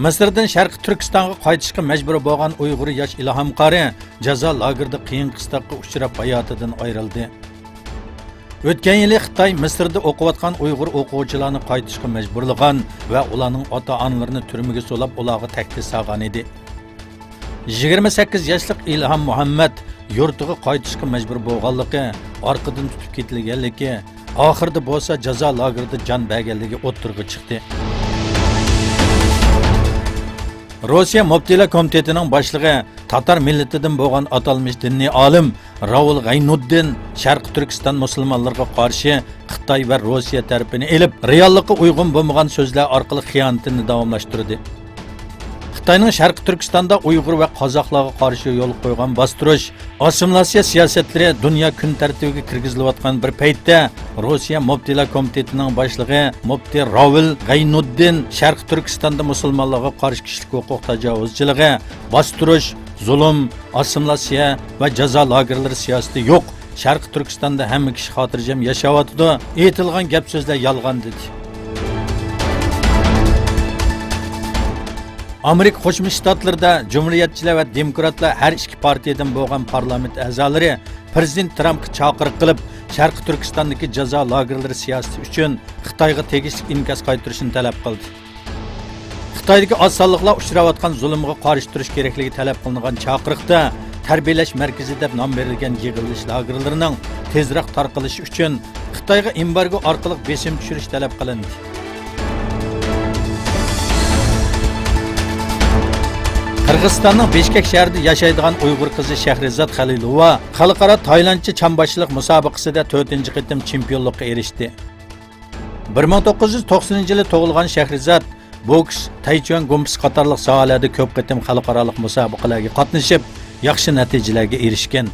Misrdan Sharqiy Turkistonga qaytishga majbur bo'lgan Uyg'ur yosh Ilhom qari jazo lagerida qiyin qistoqqa uchrab hayotidan ayrildi. O'tgan yili Xitoy Misrda o'qiyotgan Uyg'ur o'quvchilarni qaytishga majburlagan va ularning ota-onalarini turmaga solab ularga taklif solgan edi. 28 yoshli Ilhom Muhammad yurtiga qaytishga majbur bo'lganligi, orqadan tutib ketilganligi, oxirida bo'lsa jazo lagerida jon berganligi o'ttirg'i chiqdi. Rossiya Muftiylar Komitetining boshlig'i Tatar millatidan bo'lgan atalmış diniy olim Ravul G'aynuddin Sharqiy Turkiston musulmonlarga qarshi Xitoy va Rossiya tarafini elib, reallikka uyg'un bo'lmagan so'zlar orqali xiyonatini davomlashtirdi. Xitoyning Sharqiy Turkistonda Uyg'ur va qozoqlarga qarshi yo'l qo'ygan bostirish, assimilyatsiya siyosatlari dunyo kun tartibiga kirgizilayotgan bir paytda Rossiya Muftiylar Komitetining boshlig'i Muftiy Ravul G'aynuddin Sharqiy Turkistonda musulmonlarga qarshi kishilik huquq tajovuzchiligi, bostirish, zulm, assimilyatsiya va jazo lagerlari siyosati yo'q. Sharqiy Turkistonda hamma kishi xotirjam yashayotdi. Aytilgan gap so'zlar yolg'on dedi. Amerika Qo'shma Shtatlarida Cumhuriyetçiler ve Demokratlar her iki partiyadan bo'lgan parlament a'zolari Prezident Trumpga chaqiriq qilib, Sharqiy Turkistondagi jazo lagerlari siyosati uchun Xitoyga tegishli inkos qaytarishni talab qildi. Xitoydagi oz sonliqlar uchrayotgan zulmga qarshi turish kerakligi talab qilingan chaqiriqda tarbiyalash markazi deb nom berilgan yig'ilish lagerlarining tezroq tarqalishi uchun Xitoyga embargo orqali besim tushirish talab qilindi. Qirg'izistonning Bishkek shahrida yashaydigan Uyg'ur qizi Shahrizod Xalilova xalqaro taylandcha chamboshchilik musobaqasida 4-qitim chempionlikka erishdi. 1990-yili tug'ilgan Shahrizod boks, taychuan gumps qatorliq sohalarda ko'p qitim xalqaro musobaqalarga qatnashib, yaxshi natijalarga erishgan.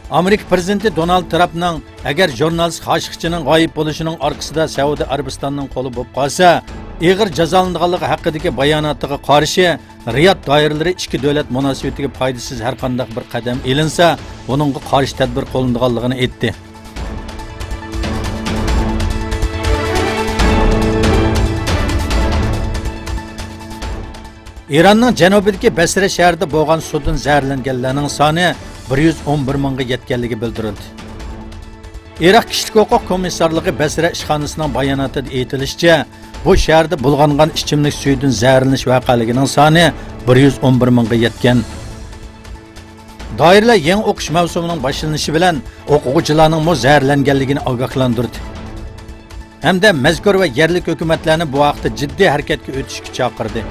Amerika prezidenti Donald Trumpning agar jurnalist Xoshiqchining g'oyib bo'lishining orqasida Saudiya Arabistonining qo'li bo'lib qolsa, ig'ir jazolanganligi haqidagi bayonotiga qarshi Riyod doiralari ikki davlat munosabatiga foydasiz har qanday bir qadam ilinsa, buningga qarshi tadbir qo'llanganligini aytdi. Eronning janubidagi Basra shahrida bo'lgan suvdan zaharlanganlarning soni 111 mingga yetganligi bildirildi. Iroq kishilik huquq komissarligi Basra ishxonasining bayonotida aytilishicha, bu shaharda bulg'angan ichimlik suyidan zaharlanish vaqaligining soni 111 mingga yetgan. Doiralar yangi o'qish mavsumining boshlanishi bilan o'quvchilarning zaharlanganligini ogohlantirdi. Hamda mazkur va yerlik hukumatlarni bu vaqtda jiddiy harakatga o'tishga chaqirdi.